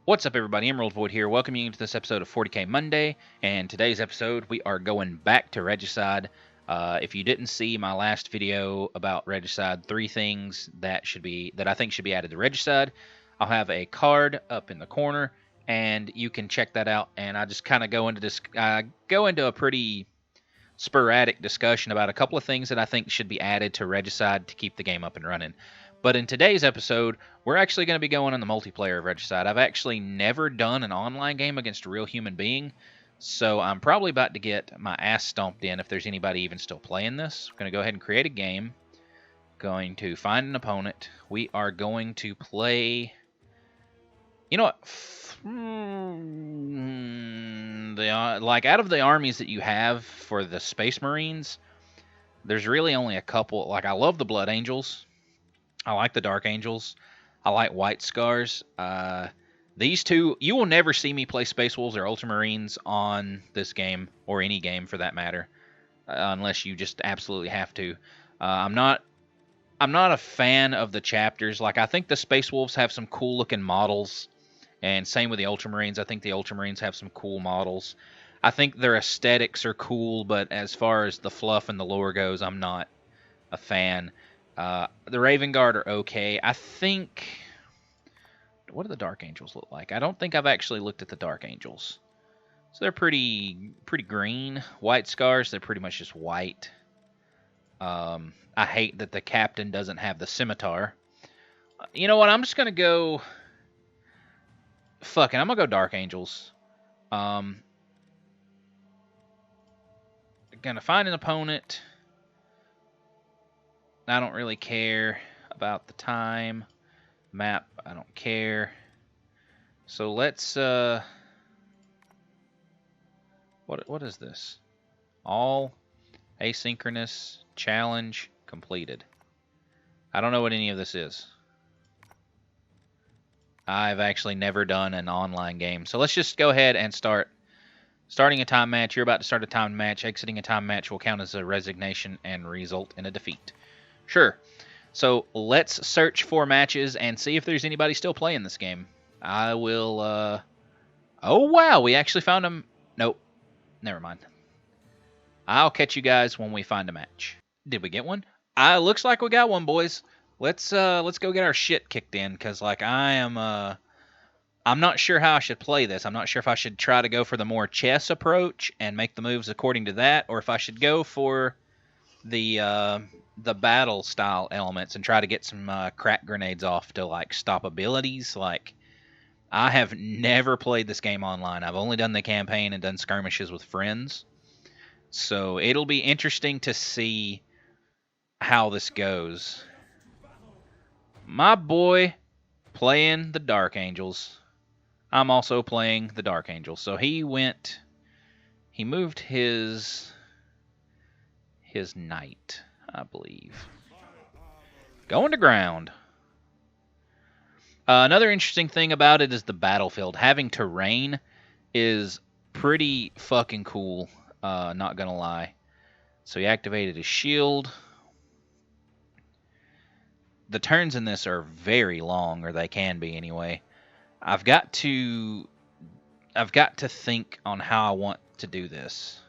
What's up, everybody? Emerald Void here, welcoming you to this episode of 40K Monday. And today's episode, we are going back to Regicide. If you didn't see my last video about Regicide, 3 things that I think should be added to Regicide, I'll have a card up in the corner, and you can check that out. And I just kind of go into a pretty sporadic discussion about a couple of things that I think should be added to Regicide to keep the game up and running. But in today's episode, we're actually going to be going on the multiplayer of Regicide. I've actually never done an online game against a real human being, so I'm probably about to get my ass stomped in if there's anybody even still playing this. I'm going to go ahead and create a game. Going to find an opponent. We are going to play... You know what? Like, out of the armies that you have for the Space Marines, there's really only a couple. Like, I love the Blood Angels. I like the Dark Angels. I like White Scars. These two, you will never see me play Space Wolves or Ultramarines on this game, or any game for that matter, unless you just absolutely have to. I'm not a fan of the chapters. Like, I think the Space Wolves have some cool looking models, and same with the Ultramarines. I think the Ultramarines have some cool models. I think their aesthetics are cool, but as far as the fluff and the lore goes, I'm not a fan. The Raven Guard are okay. I think... What do the Dark Angels look like? I don't think I've actually looked at the Dark Angels. So they're pretty green. White Scars, they're pretty much just white. I hate that the captain doesn't have the scimitar. You know what? I'm just going to go... Fuck it, I'm going to go Dark Angels. Going to find an opponent. I don't really care about the time. Map, I don't care. So let's what is this? All asynchronous challenge completed. I don't know what any of this is. I've actually never done an online game. So let's just go ahead and starting a time match. You're about to start a time match. Exiting a time match will count as a resignation and result in a defeat. Sure. So let's search for matches and see if there's anybody still playing this game. I will, Oh, wow, we actually found them. Nope, never mind. I'll catch you guys when we find a match. Did we get one? Looks like we got one, boys. Let's go get our shit kicked in, because, like, I'm not sure how I should play this. I'm not sure if I should try to go for the more chess approach and make the moves according to that, or if I should go for the battle style elements and try to get some crack grenades off to, like, stop abilities. Like, I have never played this game online. I've only done the campaign and done skirmishes with friends. So it'll be interesting to see how this goes. My boy playing the Dark Angels. I'm also playing the Dark Angels. So he moved his knight, I believe. Going to ground. Another interesting thing about it is the battlefield. Having terrain is pretty fucking cool, not gonna lie. So he activated his shield. The turns in this are very long, or they can be anyway. I've got to think on how I want to do this.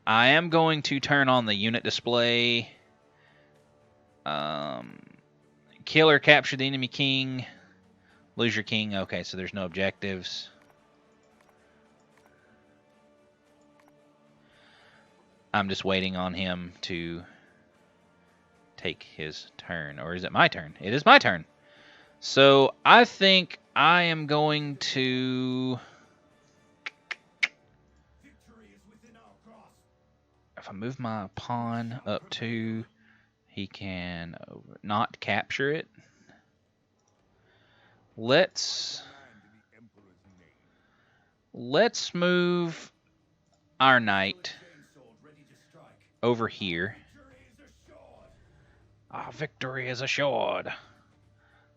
I am going to turn on the unit display. Kill or capture the enemy king. Lose your king. Okay, so there's no objectives. I'm just waiting on him to take his turn. Or is it my turn? It is my turn. So I think I am going to... If I move my pawn up 2, he can not capture it. Let's move our knight over here. Victory is assured.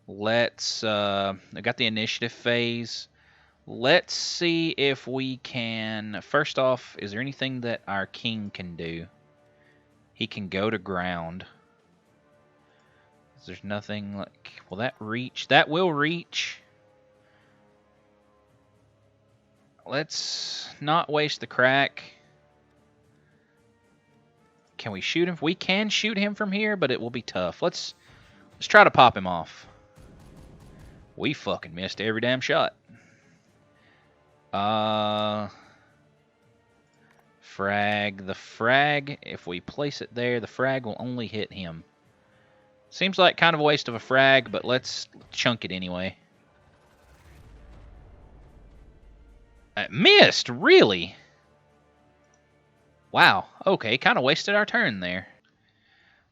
Let's I got the initiative phase. Let's see if we can... First off, is there anything that our king can do? He can go to ground. There's nothing like... Will that reach? That will reach. Let's not waste the crack. Can we shoot him? We can shoot him from here, but it will be tough. Let's try to pop him off. We fucking missed every damn shot. Frag. The frag, if we place it there, the frag will only hit him. Seems like kind of a waste of a frag, but let's chunk it anyway. It missed, really? Wow, okay, kind of wasted our turn there.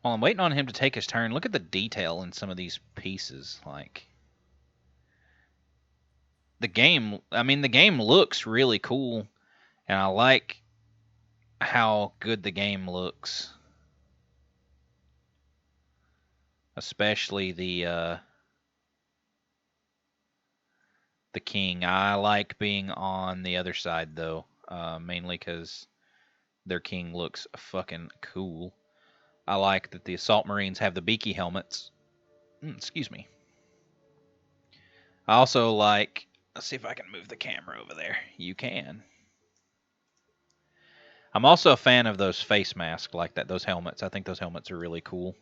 While I'm waiting on him to take his turn, look at the detail in some of these pieces. Like, the game looks really cool, and I like how good the game looks. Especially the king. I like being on the other side, though, mainly because their king looks fucking cool. I like that the assault marines have the beaky helmets. Excuse me. I also like... Let's see if I can move the camera over there. You can. I'm also a fan of those face masks like that, those helmets. I think those helmets are really cool.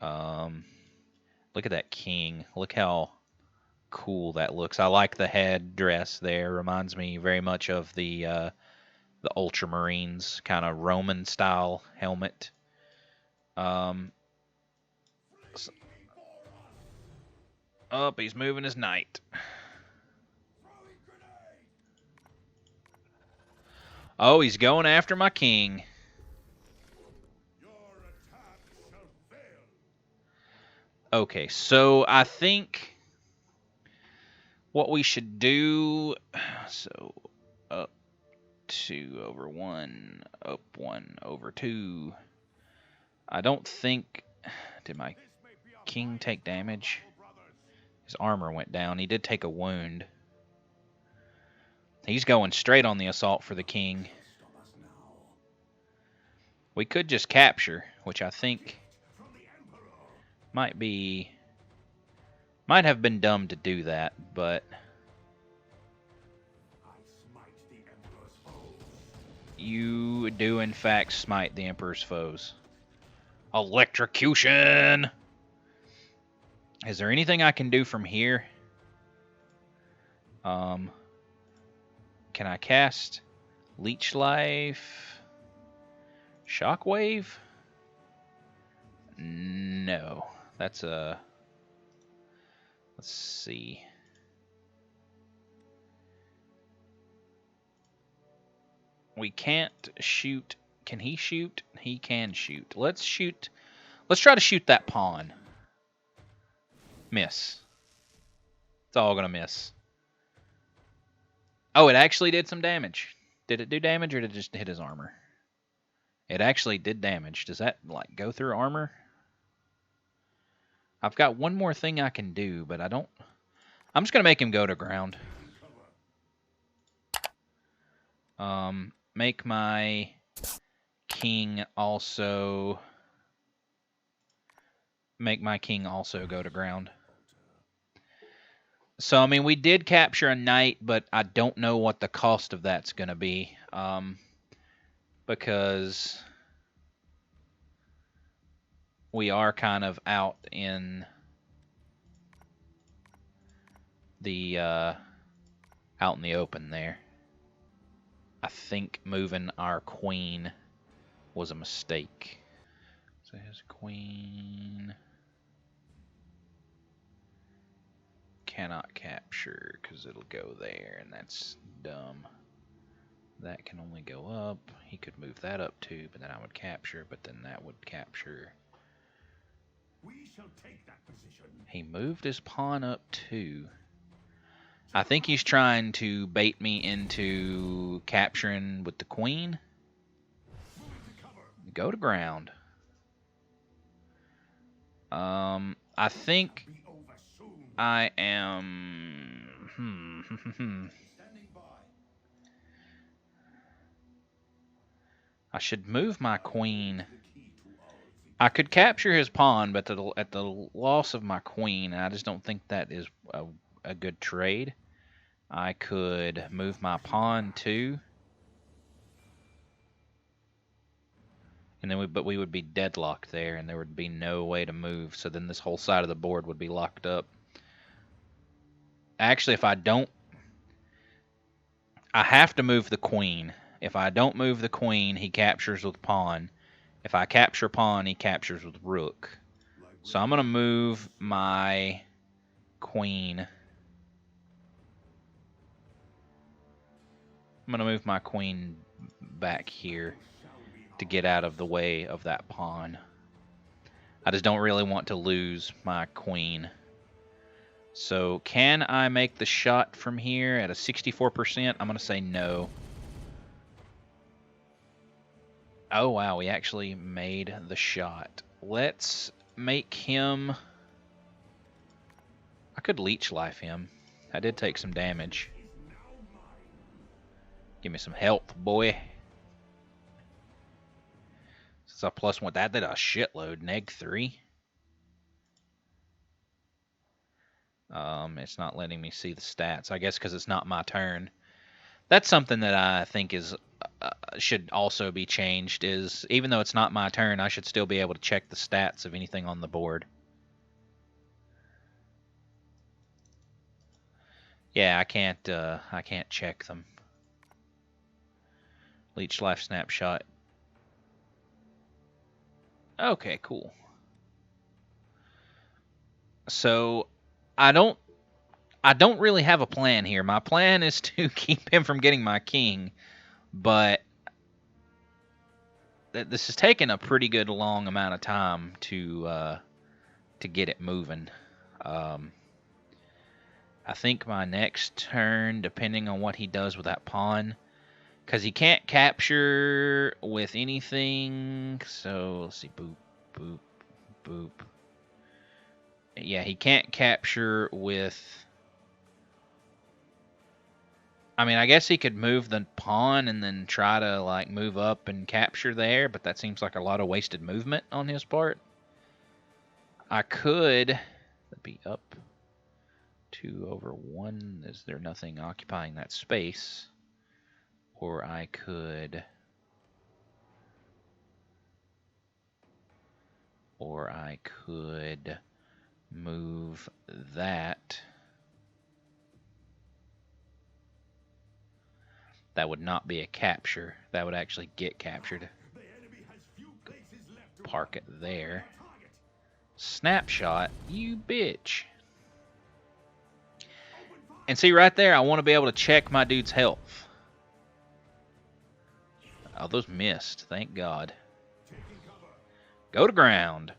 Look at that king. Look how cool that looks. I like the head dress there. Reminds me very much of the Ultramarines kind of Roman style helmet. Oh, he's moving his knight. Oh, he's going after my king. Okay, so I think what we should do... So, up 2 over 1, up 1 over 2. I don't think... Did my king take damage? His armor went down. He did take a wound. He's going straight on the assault for the king. We could just capture, which I think might have been dumb to do that, but you do in fact smite the Emperor's foes. Electrocution! Is there anything I can do from here? Can I cast Leech Life? Shockwave? No. That's a... Let's see. We can't shoot. Can he shoot? He can shoot. Let's shoot. Let's try to shoot that pawn. Miss. It's all gonna miss. Oh, it actually did some damage. Did it do damage or did it just hit his armor? It actually did damage. Does that, like, go through armor? I've got one more thing I can do, but I don't... I'm just going to make him go to ground. Make my king also... Make my king also go to ground. So, I mean, we did capture a knight, but I don't know what the cost of that's going to be. Because we are kind of out in the open there. I think moving our queen was a mistake. So his queen cannot capture because it'll go there, and that's dumb. That can only go up. He could move that up too, but then I would capture, but then that would capture. We shall take that position. He moved his pawn up too. I think he's trying to bait me into capturing with the queen. Go to ground. I think I am... I should move my queen. I could capture his pawn, but at the loss of my queen, I just don't think that is a good trade. I could move my pawn too. And then but we would be deadlocked there, and there would be no way to move. So then this whole side of the board would be locked up. Actually, if I don't, I have to move the queen. If I don't move the queen, he captures with pawn. If I capture pawn, he captures with rook. So I'm going to move my queen. I'm going to move my queen back here to get out of the way of that pawn. I just don't really want to lose my queen. So can I make the shot from here at a 64%? I'm going to say no. Oh, wow, we actually made the shot. Let's make him... I could leech life him. I did take some damage. Give me some health, boy. Since I plus one, that did a shitload. Neg 3. It's not letting me see the stats. I guess because it's not my turn. That's something that I think is should also be changed. Is even though it's not my turn, I should still be able to check the stats of anything on the board. Yeah, I can't check them. Leech life snapshot. Okay, cool. So I don't really have a plan here. My plan is to keep him from getting my king, but this has taken a pretty good long amount of time to get it moving. I think my next turn, depending on what he does with that pawn, because he can't capture with anything. So let's see, boop, boop, boop. Yeah, he can't capture with... I mean, I guess he could move the pawn and then try to like move up and capture there, but that seems like a lot of wasted movement on his part. I could be up 2/1. Is there nothing occupying that space? Or I could... move that. That would not be a capture. That would actually get captured. Park it there. Snapshot, you bitch. And see right there, I want to be able to check my dude's health. Oh, those missed. Thank God. Go to ground.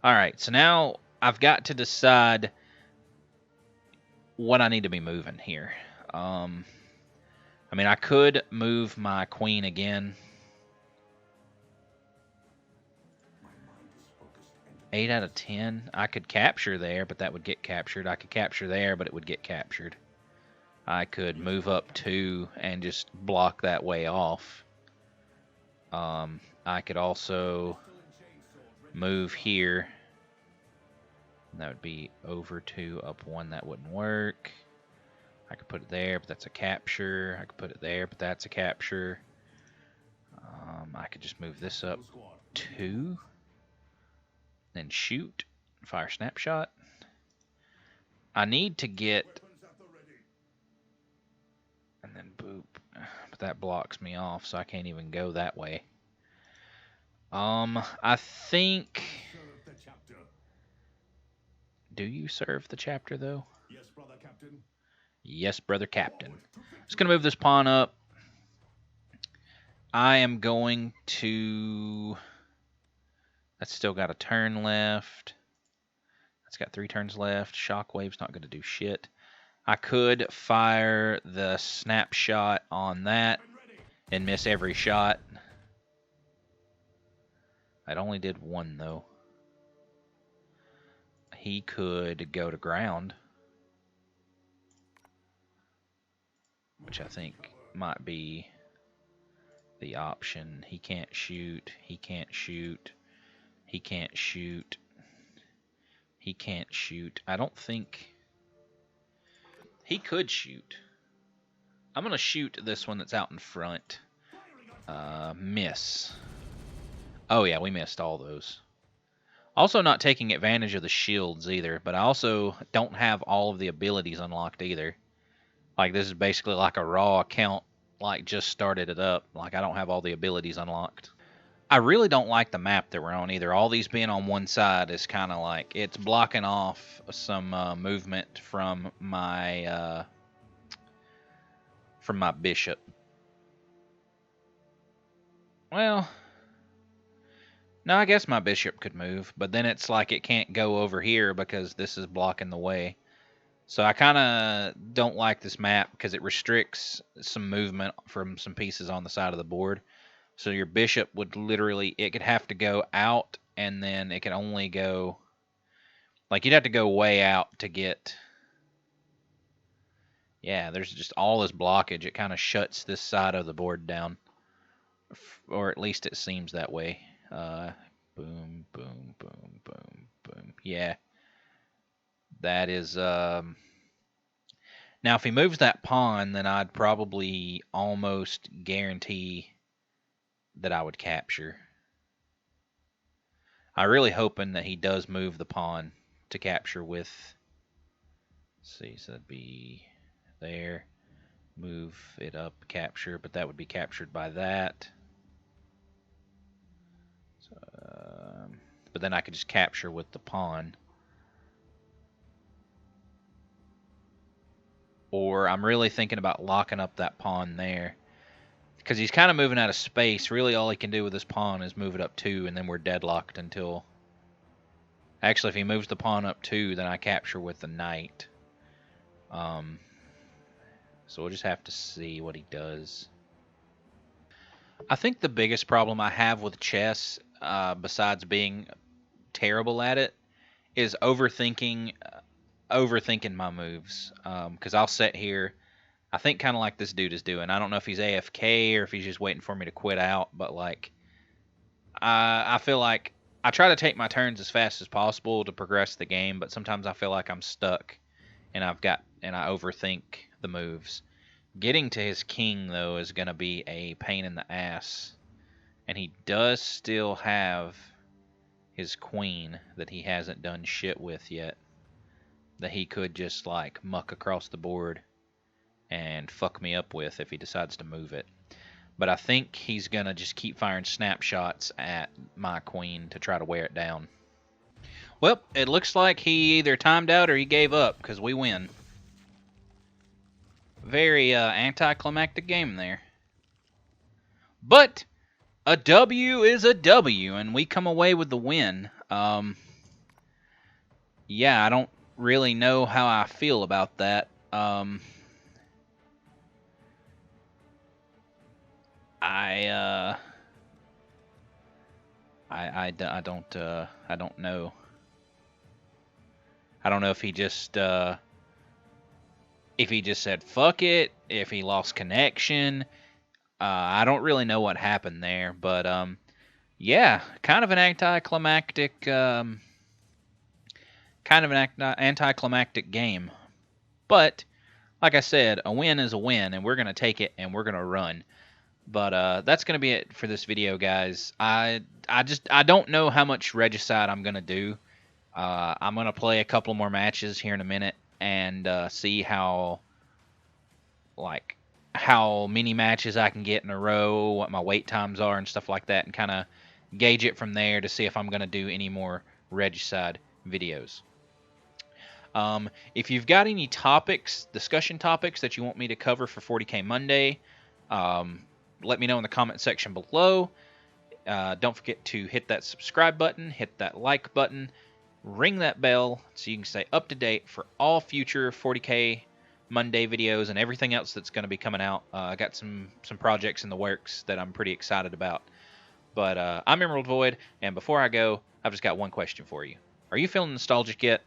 Alright, so now I've got to decide what I need to be moving here. I mean, I could move my queen again. 8 out of 10. I could capture there, but that would get captured. I could capture there, but it would get captured. I could move up 2 and just block that way off. I could also move here. That would be over 2, up 1. That wouldn't work. I could put it there, but that's a capture. I could put it there, but that's a capture. I could just move this up 2. Then shoot. Fire snapshot. I need to get... And then boop. But that blocks me off, so I can't even go that way. I think... Do you serve the chapter, though? Yes, brother captain. Yes, brother captain. Just going to move this pawn up. I am going to... That's still got a turn left. That's got 3 turns left. Shockwave's not going to do shit. I could fire the snapshot on that and miss every shot. It only did 1, though. He could go to ground, which I think might be the option. He can't shoot. He can't shoot. He can't shoot. He can't shoot. I don't think... He could shoot. I'm going to shoot this one that's out in front. Miss. Oh, yeah, we missed all those. Also not taking advantage of the shields either, but I also don't have all of the abilities unlocked either. Like, this is basically like a raw account, like, just started it up. Like, I don't have all the abilities unlocked. I really don't like the map that we're on either. All these being on one side is kind of like, it's blocking off some movement from my bishop. Well, no, I guess my bishop could move, but then it's like it can't go over here because this is blocking the way. So I kind of don't like this map because it restricts some movement from some pieces on the side of the board. So your bishop would literally, it could have to go out, and then it can only go, like, you'd have to go way out to get, yeah, there's just all this blockage. It kind of shuts this side of the board down, or at least it seems that way. Boom, boom, boom, boom, boom. Yeah. That is, now if he moves that pawn, then I'd probably almost guarantee that I would capture. I'm really hoping that he does move the pawn to capture with, let's see, so that'd be there, move it up, capture, but that would be captured by that. So, but then I could just capture with the pawn. Or I'm really thinking about locking up that pawn there. Because he's kind of moving out of space. Really all he can do with his pawn is move it up 2, and then we're deadlocked until... Actually, if he moves the pawn up 2, then I capture with the knight. So we'll just have to see what he does. I think the biggest problem I have with chess, besides being terrible at it, is overthinking my moves. Because I'll sit here, I think kind of like this dude is doing. I don't know if he's AFK or if he's just waiting for me to quit out, but like, I feel like I try to take my turns as fast as possible to progress the game, but sometimes I feel like I'm stuck and I overthink the moves. Getting to his king, though, is going to be a pain in the ass. And he does still have his queen that he hasn't done shit with yet. That he could just, like, muck across the board and fuck me up with if he decides to move it. But I think he's going to just keep firing snapshots at my queen to try to wear it down. Well, it looks like he either timed out or he gave up, because we win. Very anticlimactic game there. But a W is a W, and we come away with the win. Yeah, I don't really know how I feel about that. I don't know. I don't know if he just said fuck it, if he lost connection. I don't really know what happened there, but yeah, kind of an anticlimactic game. But like I said, a win is a win, and we're gonna take it and we're gonna run. But that's gonna be it for this video, guys. I don't know how much Regicide I'm gonna do. I'm gonna play a couple more matches here in a minute and see how many matches I can get in a row, what my wait times are and stuff like that, and kind of gauge it from there to see if I'm gonna do any more Regicide videos. If you've got any discussion topics that you want me to cover for 40K Monday, let me know in the comment section below. Don't forget to hit that subscribe button, hit that like button, ring that bell so you can stay up to date for all future 40K Monday videos and everything else that's going to be coming out. I got some projects in the works that I'm pretty excited about. But I'm Emerald Void, and before I go, I've just got one question for you. Are you feeling nostalgic yet?